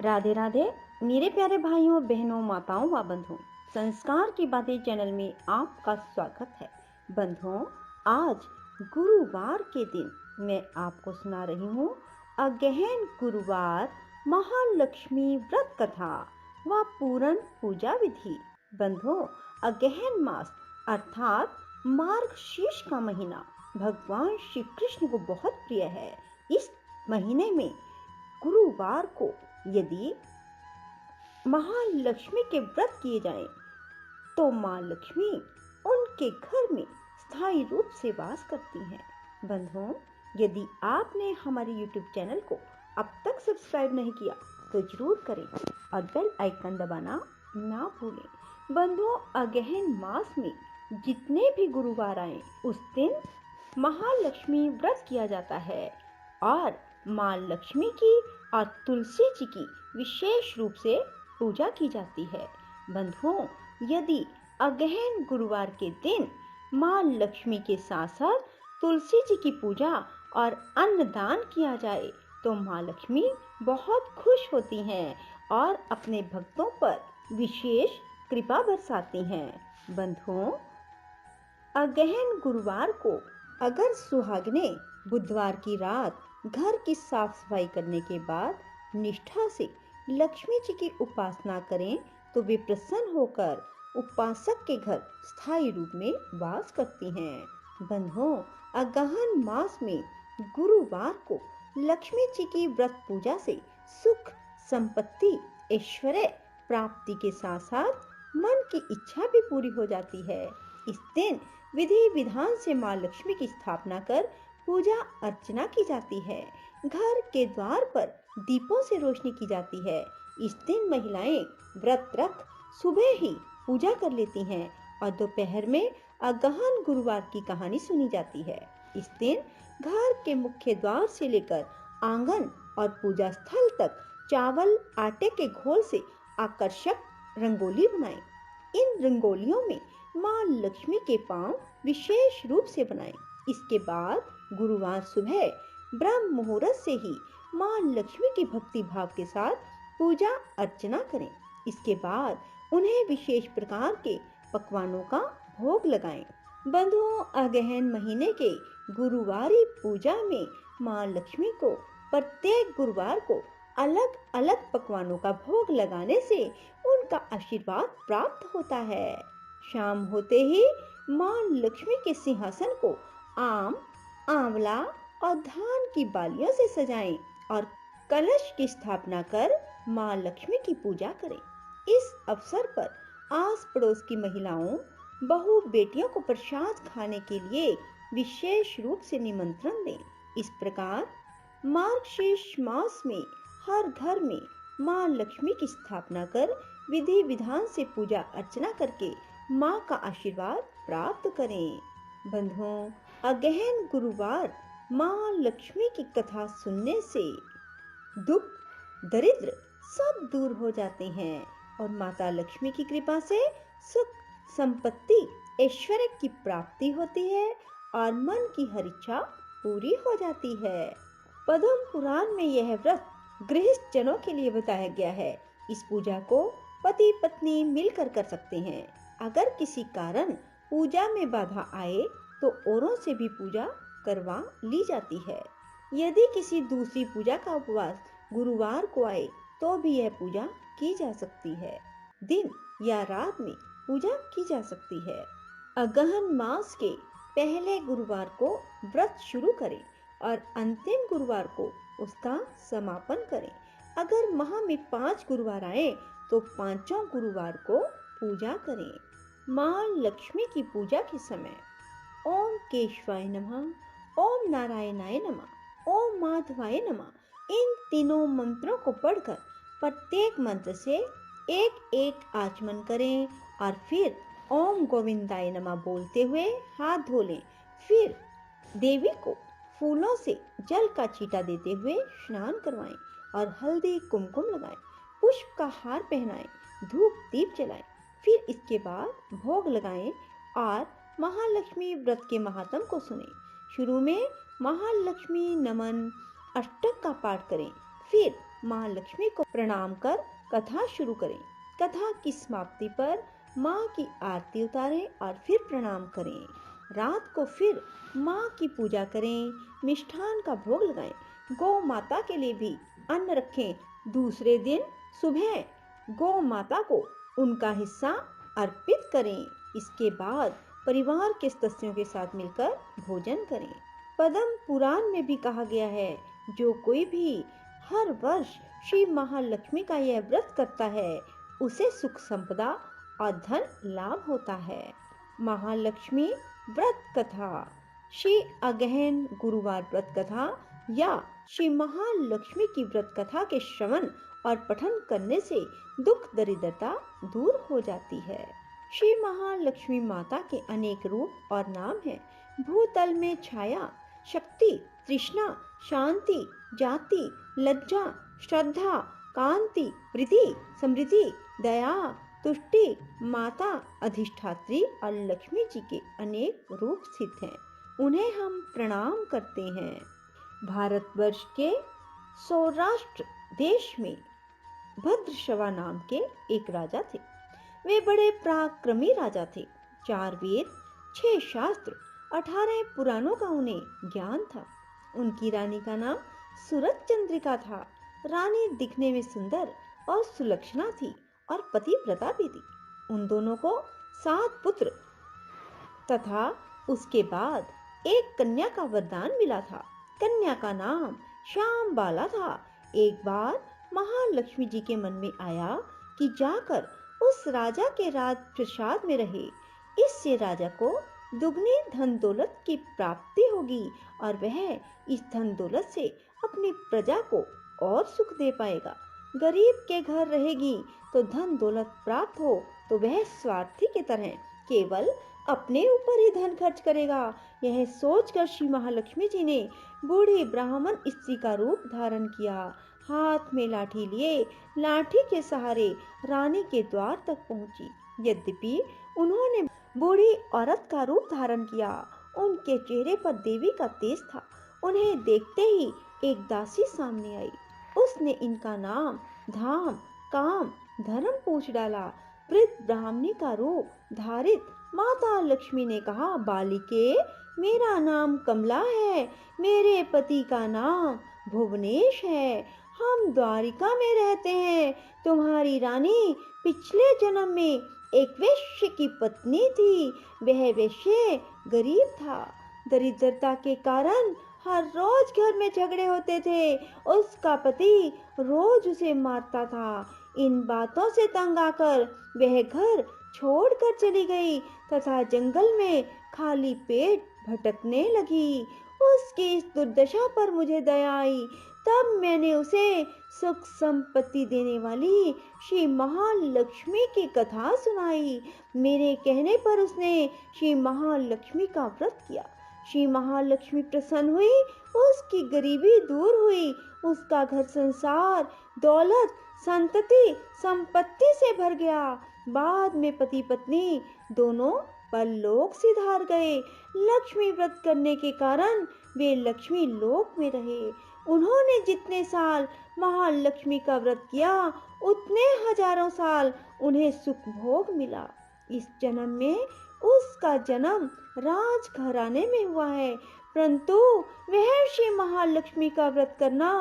राधे राधे मेरे प्यारे भाइयों बहनों माताओं व बंधुओं, संस्कार की बातें चैनल में आपका स्वागत है। बंधुओं, आज गुरुवार के दिन मैं आपको सुना रही हूँ अगहन गुरुवार महालक्ष्मी व्रत कथा व पूरन पूजा विधि। बंधुओं, अगहन मास अर्थात मार्गशीर्ष का महीना भगवान श्री कृष्ण को बहुत प्रिय है। इस महीने में गुरुवार को यदि महालक्ष्मी के व्रत किए जाएं, तो मां लक्ष्मी उनके घर में स्थायी रूप से वास करती हैं। बंधुओं, यदि आपने हमारे YouTube चैनल को अब तक सब्सक्राइब नहीं किया तो जरूर करें और बेल आइकन दबाना ना भूलें। बंधुओं, अगहन मास में जितने भी गुरुवार आए उस दिन महालक्ष्मी व्रत किया जाता है और मां लक्ष्मी की और तुलसी जी की विशेष रूप से पूजा की जाती है। बंधुओं, यदि अगहन गुरुवार के दिन मां लक्ष्मी के साथ साथ तुलसी जी की पूजा और अन्नदान किया जाए तो मां लक्ष्मी बहुत खुश होती हैं और अपने भक्तों पर विशेष कृपा बरसाती हैं। बंधुओं, अगहन गुरुवार को अगर सुहागने बुधवार की रात घर की साफ सफाई करने के बाद निष्ठा से लक्ष्मी जी की उपासना करें तो वे प्रसन्न होकर उपासक के घर स्थायी रूप में वास करती हैं। बंधुओं, अगहन मास में गुरुवार को लक्ष्मी जी की व्रत पूजा से सुख, संपत्ति, ऐश्वर्य प्राप्ति के साथ साथ मन की इच्छा भी पूरी हो जाती है। इस दिन विधि विधान से मां लक्ष्मी की स्थापना कर पूजा अर्चना की जाती है। घर के द्वार पर दीपों से रोशनी की जाती है। इस दिन महिलाएं व्रत रख सुबह ही पूजा कर लेती हैं और दोपहर में अगहन गुरुवार की कहानी सुनी जाती है। इस दिन घर के मुख्य द्वार से लेकर आंगन और पूजा स्थल तक चावल आटे के घोल से आकर्षक रंगोली बनाएं। इन रंगोलियों में मां लक्ष्मी के पांव विशेष रूप से बनाएं। इसके बाद गुरुवार सुबह ब्रह्म मुहूर्त से ही मां लक्ष्मी की भक्ति भाव के साथ पूजा अर्चना करें। इसके बाद उन्हें विशेष प्रकार के पकवानों का भोग लगाएं। बंधुओं, अगहन महीने के गुरुवारी पूजा में मां लक्ष्मी को प्रत्येक गुरुवार को अलग अलग पकवानों का भोग लगाने से उनका आशीर्वाद प्राप्त होता है। शाम होते ही मां लक्ष्मी के सिंहासन को आम, आंवला और धान की बालियों से सजाएं और कलश की स्थापना कर मां लक्ष्मी की पूजा करें। इस अवसर पर आस पड़ोस की महिलाओं, बहू बेटियों को प्रसाद खाने के लिए विशेष रूप से निमंत्रण दें। इस प्रकार मार्गशीर्ष मास में हर घर में मां लक्ष्मी की स्थापना कर विधि विधान से पूजा अर्चना करके मां का आशीर्वाद प्राप्त करें। बंधुओं, अगहन गुरुवार मां लक्ष्मी की कथा सुनने से दुख, दरिद्र सब दूर हो जाते हैं और माता लक्ष्मी की कृपा से सुख, संपत्ति, ऐश्वर्य की प्राप्ति होती है और मन की हर इच्छा पूरी हो जाती है। पद्म पुराण में यह व्रत गृहस्थ जनों के लिए बताया गया है। इस पूजा को पति पत्नी मिलकर कर सकते हैं। अगर किसी कारण पूजा में बाधा आए तो औरों से भी पूजा करवा ली जाती है। यदि किसी दूसरी पूजा का उपवास गुरुवार को आए तो भी यह पूजा की जा सकती है। दिन या रात में पूजा की जा सकती है। अगहन मास के पहले गुरुवार को व्रत शुरू करें और अंतिम गुरुवार को उसका समापन करें। अगर माह में 5 गुरुवार आए तो पांचों गुरुवार को पूजा करें। मां लक्ष्मी की पूजा के समय ओम केशवाय नमः, ओम नारायणाय नमः, ओम माधवाय नमः इन तीनों मंत्रों को पढ़कर प्रत्येक मंत्र से एक एक आचमन करें और फिर ओम गोविंदाय नमः बोलते हुए हाथ धो लें। फिर देवी को फूलों से जल का छींटा देते हुए स्नान करवाएं और हल्दी कुमकुम लगाएं, पुष्प का हार पहनाएं, धूप दीप जलाएं। फिर इसके बाद भोग लगाएं और महालक्ष्मी व्रत के महात्म को सुने। शुरू में महालक्ष्मी नमन अष्टक का पाठ करें, फिर माँ लक्ष्मी को प्रणाम कर कथा शुरू करें। कथा की समाप्ति पर माँ की आरती उतारें और फिर प्रणाम करें। रात को फिर माँ की पूजा करें, मिष्ठान का भोग लगाएं, गौ माता के लिए भी अन्न रखें। दूसरे दिन सुबह गौ माता को उनका हिस्सा अर्पित करें। इसके बाद परिवार के सदस्यों के साथ मिलकर भोजन करें। पद्म पुराण में भी कहा गया है, जो कोई भी हर वर्ष श्री महालक्ष्मी का यह व्रत करता है, उसे सुख संपदा और धन लाभ होता है। महालक्ष्मी व्रत कथा। श्री अगहन गुरुवार व्रत कथा या श्री महालक्ष्मी की व्रत कथा के श्रवण और पठन करने से दुख दरिद्रता दूर हो जाती है। श्री महालक्ष्मी माता के अनेक रूप और नाम हैं। भूतल में छाया, शक्ति, तृष्णा, शांति, जाति, लज्जा, श्रद्धा, कांति, प्रीति, समृद्धि, दया, तुष्टि, माता, अधिष्ठात्री और लक्ष्मी जी के अनेक रूप स्थित हैं। उन्हें हम प्रणाम करते हैं। भारतवर्ष के सौराष्ट्र देश में भद्रशवा नाम के एक राजा थे। वे बड़े पराक्रमी राजा थे। 4 वेद, 6 शास्त्र, 18 पुराणों का उन्हें ज्ञान था। उनकी रानी का नाम सूरज चंद्रिका था। रानी दिखने में सुंदर और सुलक्षणा थी और पतिव्रता भी थी। उन दोनों को 7 पुत्र तथा उसके बाद एक कन्या का वरदान मिला था। कन्या का नाम श्यामबाला था। एक बार महालक्ष्मी जी के मन में आया कि जाकर उस राजा के राजप्रसाद में रहे। इससे राजा को दुगनी धन दौलत की प्राप्ति होगी और वह इस धन दौलत से अपनी प्रजा को और सुख दे पाएगा। गरीब के घर रहेगी तो धन दौलत प्राप्त हो तो वह स्वार्थी की तरह केवल अपने ऊपर ही धन खर्च करेगा। यह सोचकर श्री महालक्ष्मी जी ने बूढ़ी ब्राह्मण स्त्री का रूप धारण किया। हाथ में लाठी लिए लाठी के सहारे रानी के द्वार तक पहुंची। यद्यपि उन्होंने बूढ़ी औरत का रूप धारण किया, उनके चेहरे पर देवी का तेज था। उन्हें देखते ही एक दासी सामने आई। उसने इनका नाम, धाम, काम, धर्म पूछ डाला। वृद्ध ब्राह्मणी का रूप धारित माता लक्ष्मी ने कहा, बालिके, मेरा नाम कमला है। मेरे पति का नाम भुवनेश है। हम द्वारिका में रहते हैं। तुम्हारी रानी पिछले जन्म में एक वेश्या की पत्नी थी। वह वेश्या गरीब था। दरिद्रता के कारण हर रोज घर में झगड़े होते थे। उसका पति रोज उसे मारता था। इन बातों से तंग आकर वह घर छोड़कर चली गई तथा जंगल में खाली पेट भटकने लगी। उसकी इस दुर्दशा पर मुझे दया आई। तब मैंने उसे सुख संपत्ति देने वाली श्री महालक्ष्मी की कथा सुनाई। मेरे कहने पर उसने श्री महालक्ष्मी का व्रत किया। श्री महालक्ष्मी प्रसन्न हुई, उसकी गरीबी दूर हुई, उसका घर संसार दौलत संतति संपत्ति से भर गया। बाद में पति पत्नी दोनों परलोक सिधार गए। लक्ष्मी व्रत करने के कारण वे लक्ष्मी लोक में रहे। उन्होंने जितने साल महालक्ष्मी का व्रत किया, उतने हजारों साल उन्हें सुख भोग मिला। इस जन्म में उसका जन्म राजघराने में हुआ है, परंतु वह श्री महालक्ष्मी का व्रत करना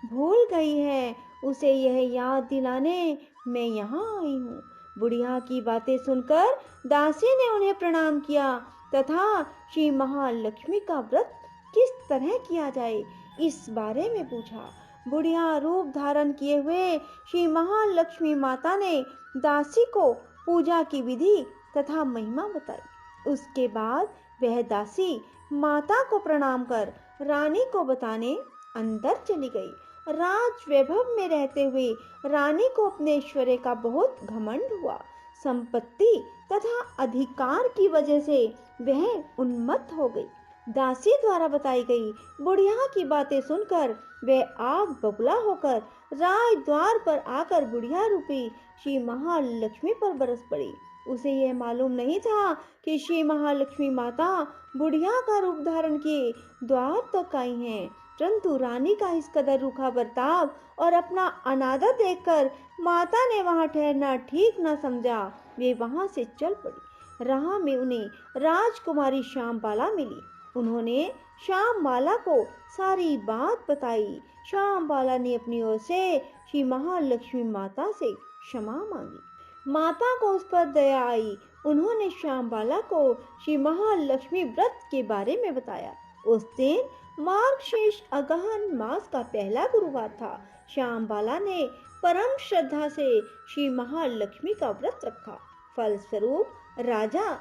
भूल गई है। उसे यह याद दिलाने मैं यहाँ आई हूँ। बुढ़िया की बातें सुनकर दासी ने उन्हें प्रणाम किया तथा श्री महालक्ष्मी का व्रत किस तरह किया जाए इस बारे में पूछा। बुढ़िया रूप धारण किए हुए श्री महालक्ष्मी माता ने दासी को पूजा की विधि तथा महिमा बताई। उसके बाद वह दासी माता को प्रणाम कर रानी को बताने अंदर चली गई। राज वैभव में रहते हुए रानी को अपने ऐश्वर्य का बहुत घमंड हुआ। संपत्ति तथा अधिकार की वजह से वह उन्मत्त हो गई। दासी द्वारा बताई गई बुढ़िया की बातें सुनकर वह आग बबूला होकर राज द्वार पर आकर बुढ़िया रूपी श्री महालक्ष्मी पर बरस पड़ी। उसे यह मालूम नहीं था कि श्री महालक्ष्मी माता बुढ़िया का रूप धारण किए द्वार तक आई हैं। परंतु रानी का इस कदर रूखा बर्ताव और अपना अनादर देखकर माता ने वहां ठहरना ठीक न समझा। वे वहां से चल पड़ी। राह में उन्हें राजकुमारी श्यामबाला मिली। उन्होंने श्यामबाला को सारी बात बताई। श्यामबाला ने अपनी ओर से श्री महालक्ष्मी माता से क्षमा मांगी। माता को उस पर दया आई। उन्होंने श्यामबाला को श्री महालक्ष्मी व्रत के बारे में बताया। उस दिन मार्गशीर्ष अगहन मास का पहला गुरुवार था। श्यामबाला ने परम श्रद्धा से श्री महालक्ष्मी का व्रत रखा। फलस्वरूप राजा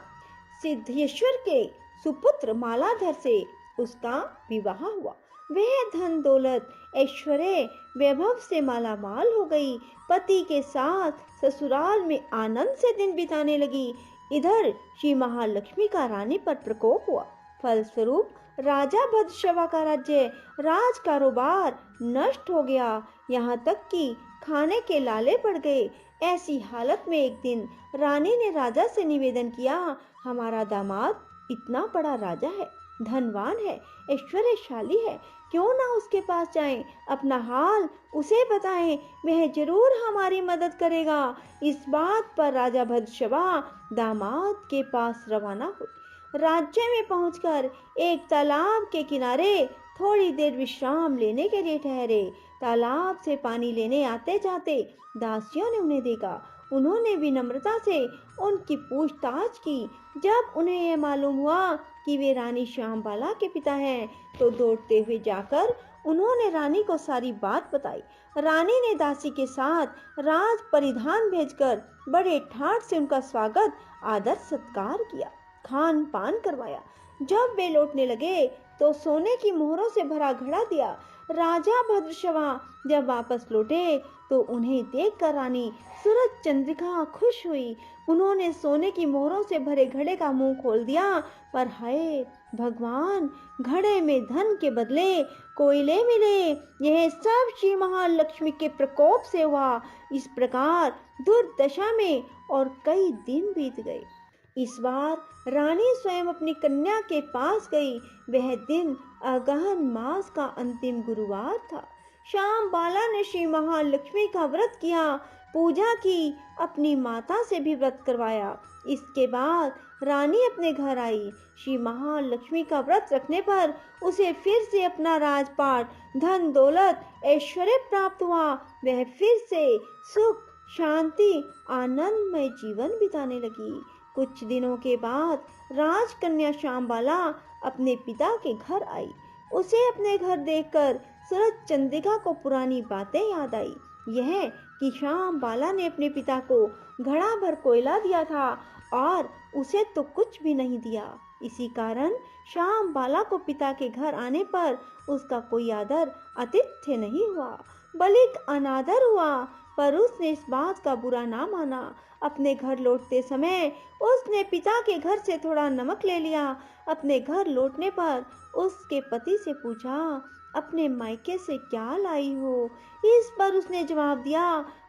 सिद्धेश्वर के सुपुत्र मालाधर से उसका विवाह हुआ। वह धन दौलत ऐश्वर्य वैभव से मालामाल हो गई। पति के साथ ससुराल में आनंद से दिन बिताने लगी। इधर श्री महालक्ष्मी का रानी पर प्रकोप हुआ। फलस्वरूप राजा भद्रश्रवा का राज्य राज कारोबार नष्ट हो गया। यहाँ तक कि खाने के लाले पड़ गए। ऐसी हालत में एक दिन रानी ने राजा से निवेदन किया, हमारा दामाद इतना बड़ा राजा है, धनवान है, ऐश्वर्यशाली है, क्यों ना उसके पास जाएं, अपना हाल उसे बताएं, वह जरूर हमारी मदद करेगा। इस बात पर राजा भद्रश्रवा दामाद के पास रवाना हुए। राज्य में पहुंचकर एक तालाब के किनारे थोड़ी देर विश्राम लेने के लिए ठहरे। तालाब से पानी लेने आते जाते दासियों ने उन्हें देखा। उन्होंने विनम्रता से उनकी पूछताछ की। जब उन्हें यह मालूम हुआ कि वे रानी श्यामबाला के पिता हैं, तो दौड़ते हुए जाकर उन्होंने रानी को सारी बात बताई। रानी ने दासी के साथ राज परिधान भेजकर बड़े ठाट से उनका स्वागत आदर सत्कार किया, खान पान करवाया। जब वे लौटने लगे तो सोने की मोहरों से भरा घड़ा दिया। राजा भद्रश्रवा जब वापस लौटे तो उन्हें देखकर रानी सूरज चंद्रिका खुश हुई। उन्होंने सोने की मोहरों से भरे घड़े का मुंह खोल दिया, पर हाय भगवान, घड़े में धन के बदले कोयले मिले। यह सब श्री महालक्ष्मी के प्रकोप से हुआ। इस प्रकार दुर्दशा में और कई दिन बीत गए। इस बार रानी स्वयं अपनी कन्या के पास गई। वह दिन अगहन मास का अंतिम गुरुवार था। श्यामबाला ने श्री महालक्ष्मी का व्रत किया, पूजा की, अपनी माता से भी व्रत करवाया। इसके बाद रानी अपने घर आई। श्री महालक्ष्मी का व्रत रखने पर उसे फिर से अपना राजपाट, धन दौलत, ऐश्वर्य प्राप्त हुआ। वह फिर से सुख, शांति, आनंदमय जीवन बिताने लगी। कुछ दिनों के बाद राजकन्या श्यामबाला अपने पिता के घर आई। उसे अपने घर देखकर सूरज चंद्रिका को पुरानी बातें याद आई। यह कि श्यामबाला ने अपने पिता को घड़ा भर कोयला दिया था और उसे तो कुछ भी नहीं दिया। इसी कारण श्यामबाला को पिता के घर आने पर उसका कोई आदर आतिथ्य नहीं हुआ, बल्कि अनादर हुआ। पर उसने इस बात का बुरा ना माना। अपने घर लौटते समय उसने पिता के घर से थोड़ा नमक ले लिया। अपने घर लौटने पर उसके पति से पूछा, अपने मायके से क्या लाई हो? इस पर उसने जवाब दिया,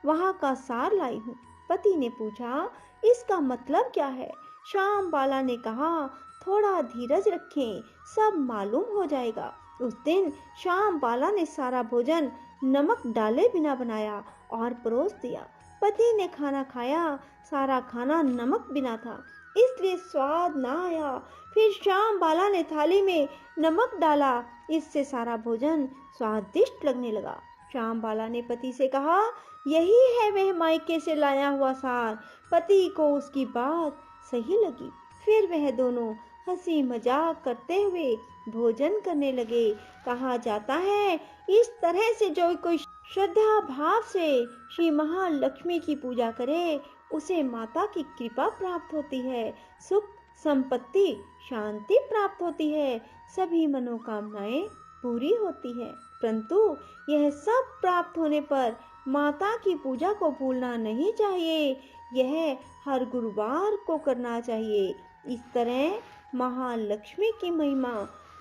वहाँ का सार लाई हूँ। पति ने पूछा, इसका मतलब क्या है? श्यामबाला ने कहा, थोड़ा धीरज रखें, सब मालूम हो जाएगा। उस दिन श्यामबाला ने सारा भोजन नमक डाले बिना बनाया और परोस दिया। पति ने खाना खाया, सारा खाना नमक बिना था, इसलिए स्वाद ना आया। फिर श्यामबाला ने थाली में नमक डाला, इससे सारा भोजन स्वादिष्ट लगने लगा। श्यामबाला ने पति से कहा, यही है वह मायके से लाया हुआ सार। पति को उसकी बात सही लगी। फिर वह दोनों हंसी मजाक करते हुए भोजन करने लगे। कहा जाता है, इस तरह से जो कोई श्रद्धा भाव से श्री महालक्ष्मी की पूजा करे, उसे माता की कृपा प्राप्त होती है, सुख, संपत्ति, शांति प्राप्त होती है, सभी मनोकामनाएं पूरी होती है। परंतु यह सब प्राप्त होने पर माता की पूजा को भूलना नहीं चाहिए। यह हर गुरुवार को करना चाहिए। इस तरह महालक्ष्मी की महिमा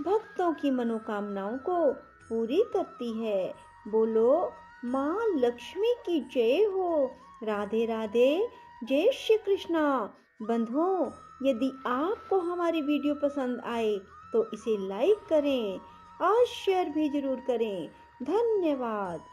भक्तों की मनोकामनाओं को पूरी करती है। बोलो माँ लक्ष्मी की जय हो। राधे राधे, जय श्री कृष्णा। बंधुओं, यदि आपको हमारी वीडियो पसंद आए तो इसे लाइक करें। और शेयर भी ज़रूर करें। धन्यवाद।